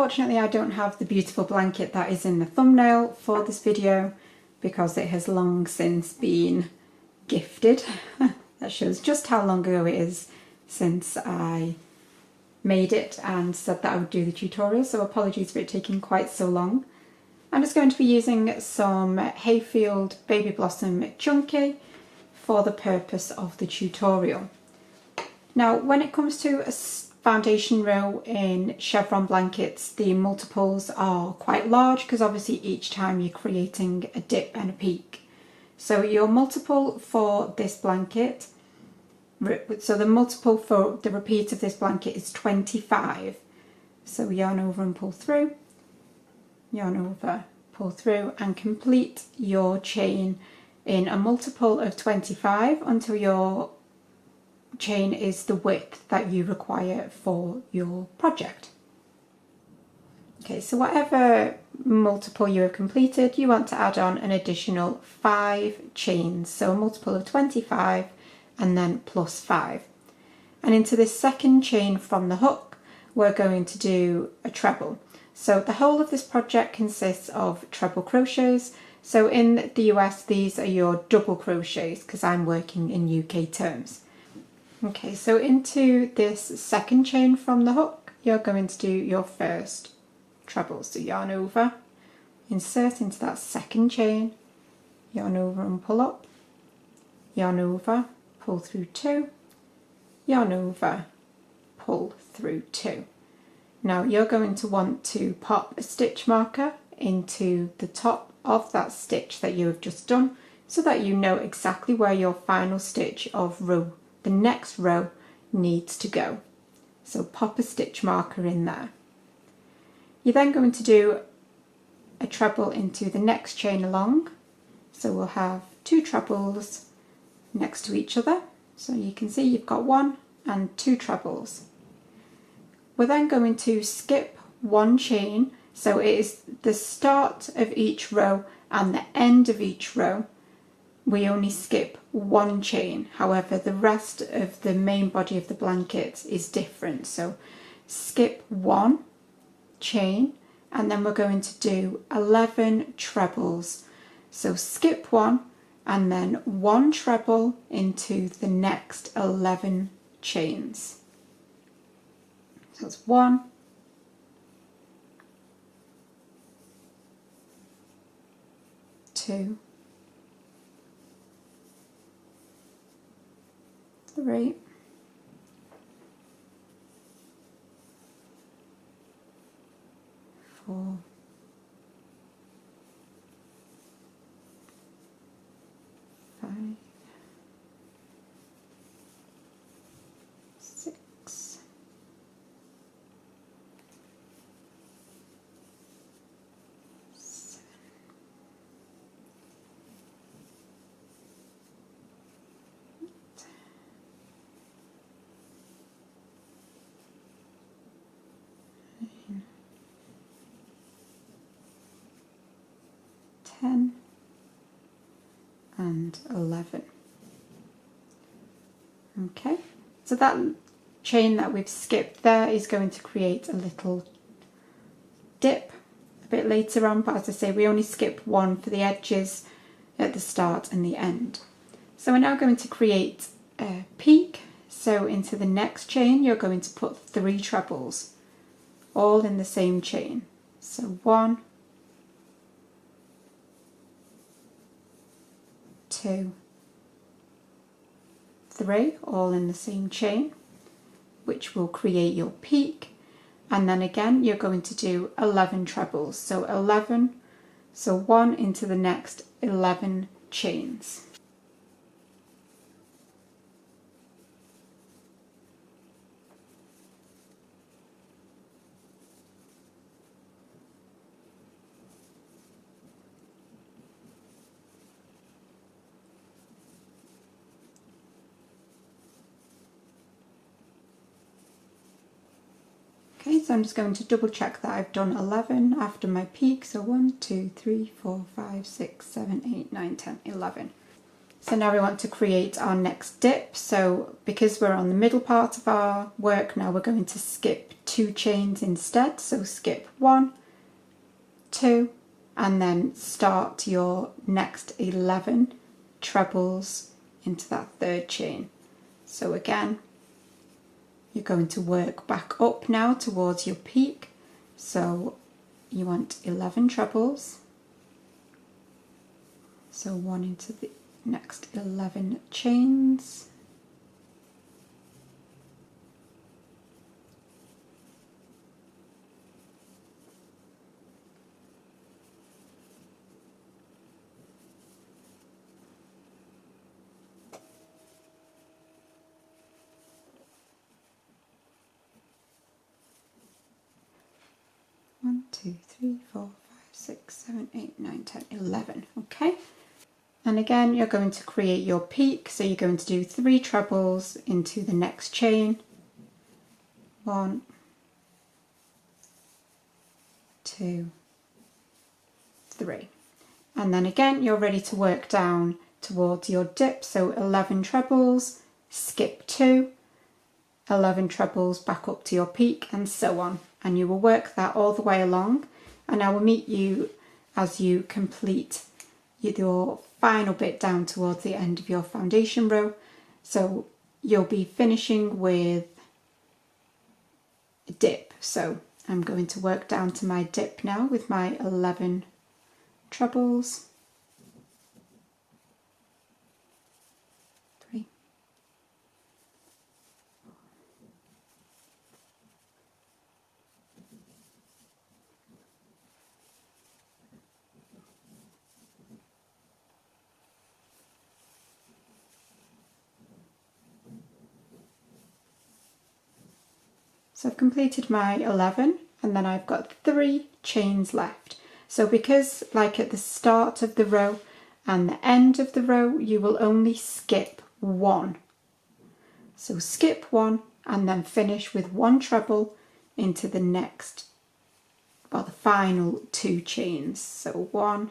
unfortunately I don't have the beautiful blanket that is in the thumbnail for this video because it has long since been gifted. That shows just how long ago it is since I made it and said that I would do the tutorial, so apologies for it taking quite so long. I'm just going to be using some Hayfield Baby Blossom Chunky for the purpose of the tutorial. Now, when it comes to a foundation row in chevron blankets, the multiples are quite large because obviously each time you're creating a dip and a peak. So your multiple for this blanket, so the multiple for the repeat of this blanket is 25. So yarn over and pull through, yarn over, pull through, and complete your chain in a multiple of 25 until your chain is the width that you require for your project. Okay, so whatever multiple you have completed, you want to add on an additional 5 chains, so a multiple of 25 and then plus 5. And into this second chain from the hook, we're going to do a treble. So the whole of this project consists of treble crochets. So in the US, these are your double crochets because I'm working in UK terms. Okay, so into this second chain from the hook, you're going to do your first treble. So yarn over, insert into that second chain, yarn over and pull up, yarn over, pull through 2, yarn over, pull through 2. Now you're going to want to pop a stitch marker into the top of that stitch that you have just done so that you know exactly where your final stitch of the next row needs to go. So pop a stitch marker in there. You're then going to do a treble into the next chain along. So we'll have 2 trebles next to each other. So you can see you've got 1 and 2 trebles. We're then going to skip 1 chain. So it is the start of each row and the end of each row. We only skip 1 chain, however the rest of the main body of the blanket is different. So skip 1 chain and then we're going to do 11 trebles. So skip 1 and then 1 treble into the next 11 chains. So it's 1, 2, 3, 4, 5, 6, 7, 10 and 11. Okay, so that chain that we've skipped there is going to create a little dip a bit later on, but as I say, we only skip 1 for the edges at the start and the end. So we're now going to create a peak. So into the next chain you're going to put 3 trebles all in the same chain. So 1, 2, 3 all in the same chain, which will create your peak. And then again you're going to do 11 trebles, so 11, so 1 into the next 11 chains. Okay, so I'm just going to double check that I've done 11 after my peak. So 1, 2, 3, 4, 5, 6, 7, 8, 9, 10, 11. So now we want to create our next dip. So because we're on the middle part of our work now, we're going to skip 2 chains instead. So skip 1, 2, and then start your next 11 trebles into that 3rd chain. So again, you're going to work back up now towards your peak. So you want 11 trebles. So 1 into the next 11 chains. One, 2, 3, 4, 5, 6, 7, 8, 9, 10, 11. Okay. And again, you're going to create your peak. So you're going to do 3 trebles into the next chain. 1, 2, 3. And then again, you're ready to work down towards your dip. So 11 trebles, skip 2, 11 trebles back up to your peak, and so on. And you will work that all the way along. And I will meet you as you complete your final bit down towards the end of your foundation row. So you'll be finishing with a dip. So I'm going to work down to my dip now with my 11 trebles. 3, so I've completed my 11 and then I've got 3 chains left. So because like at the start of the row and the end of the row, you will only skip 1. So skip 1 and then finish with 1 treble into the next, well, the final 2 chains. So 1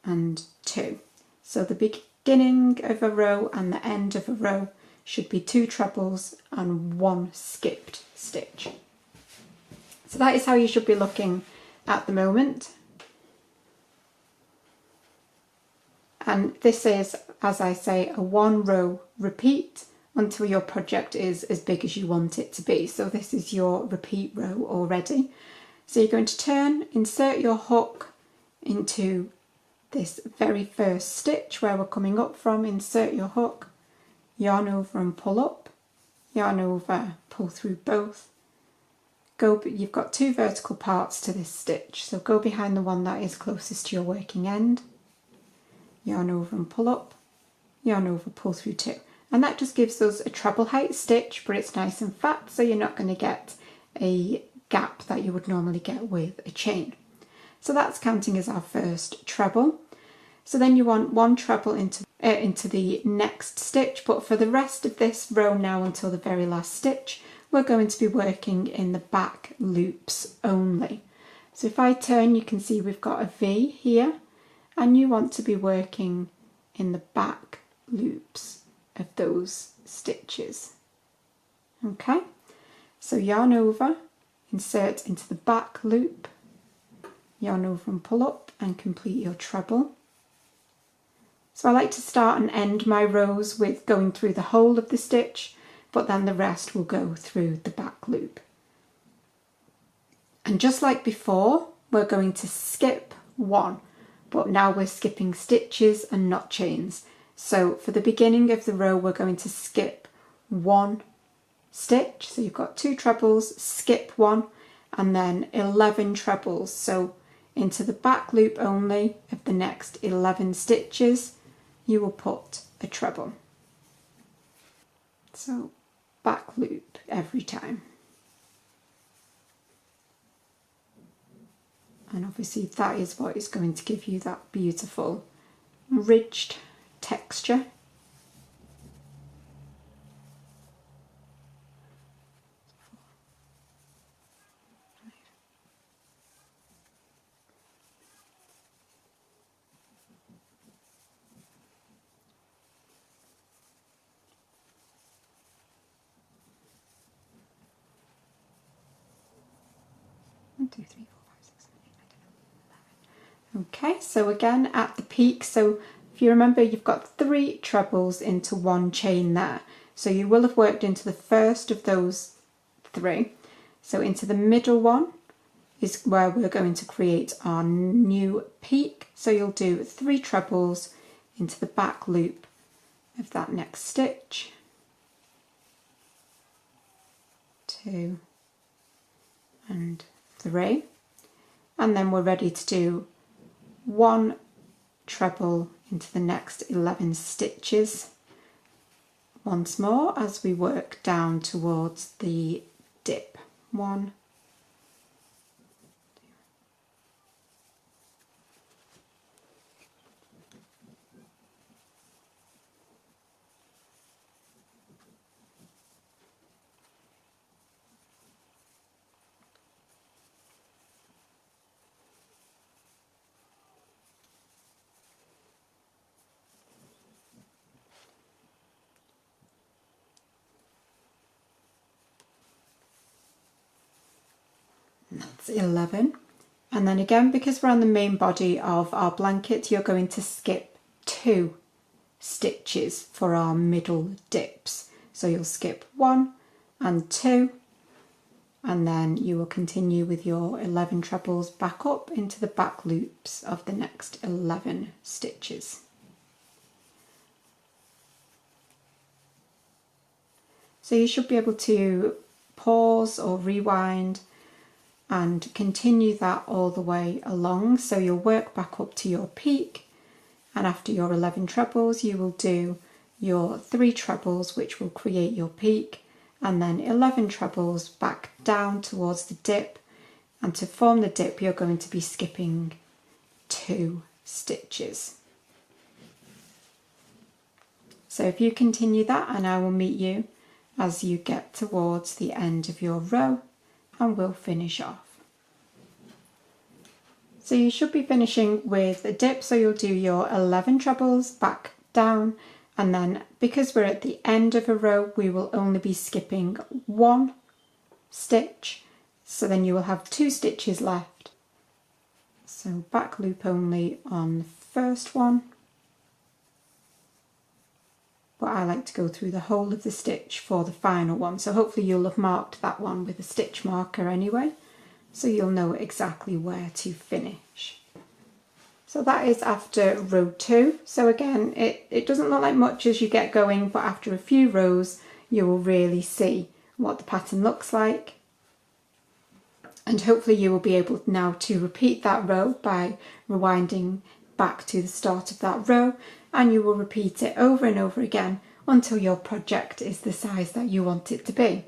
and 2. So the beginning of a row and the end of a row should be 2 trebles and 1 skipped stitch. So that is how you should be looking at the moment. And this is, as I say, a 1 row repeat until your project is as big as you want it to be. So this is your repeat row already. So you're going to turn, insert your hook into this very first stitch where we're coming up from, insert your hook, yarn over and pull up, yarn over, pull through both. You've got 2 vertical parts to this stitch, so go behind the one that is closest to your working end, yarn over and pull up, yarn over, pull through 2. And that just gives us a treble height stitch, but it's nice and fat, so you're not going to get a gap that you would normally get with a chain. So that's counting as our first treble. So then you want 1 treble into the next stitch, but for the rest of this row now until the very last stitch, we're going to be working in the back loops only. So if I turn, you can see we've got a V here, and you want to be working in the back loops of those stitches. Okay, so yarn over, insert into the back loop, yarn over and pull up and complete your treble. So I like to start and end my rows with going through the whole of the stitch, but then the rest will go through the back loop. And just like before, we're going to skip 1, but now we're skipping stitches and not chains. So for the beginning of the row, we're going to skip 1 stitch. So you've got 2 trebles, skip 1, and then 11 trebles. So into the back loop only of the next 11 stitches, you will put a treble. So back loop every time. And obviously that is what is going to give you that beautiful ridged texture. 2, 3, 4, 5, 6, 7, 8, 9, 10, 11. Okay, so again at the peak, so if you remember, you've got 3 trebles into 1 chain there. So you will have worked into the first of those 3. So into the middle one is where we're going to create our new peak. So you'll do 3 trebles into the back loop of that next stitch. 2 and 3. And then we're ready to do 1 treble into the next 11 stitches once more as we work down towards the dip. 1, 11. And then again, because we're on the main body of our blanket, you're going to skip 2 stitches for our middle dips. So you'll skip 1 and 2, and then you will continue with your 11 trebles back up into the back loops of the next 11 stitches. So you should be able to pause or rewind and continue that all the way along. So you'll work back up to your peak, and after your 11 trebles you will do your 3 trebles, which will create your peak, and then 11 trebles back down towards the dip. And to form the dip you're going to be skipping 2 stitches. So if you continue that, and I will meet you as you get towards the end of your row, and we'll finish off. So you should be finishing with a dip, so you'll do your 11 trebles back down, and then because we're at the end of a row we will only be skipping 1 stitch, so then you will have 2 stitches left. So back loop only on the first one, but I like to go through the whole of the stitch for the final one, so hopefully you'll have marked that one with a stitch marker anyway, so you'll know exactly where to finish. So that is after row 2. So again, it doesn't look like much as you get going, but after a few rows you will really see what the pattern looks like, and hopefully you will be able now to repeat that row by rewinding back to the start of that row, and you will repeat it over and over again until your project is the size that you want it to be.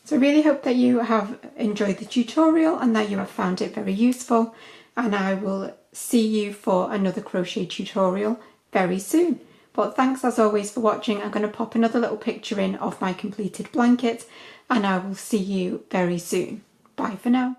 So I really hope that you have enjoyed the tutorial and that you have found it very useful, and I will see you for another crochet tutorial very soon. But thanks as always for watching. I'm going to pop another little picture in of my completed blanket, and I will see you very soon. Bye for now.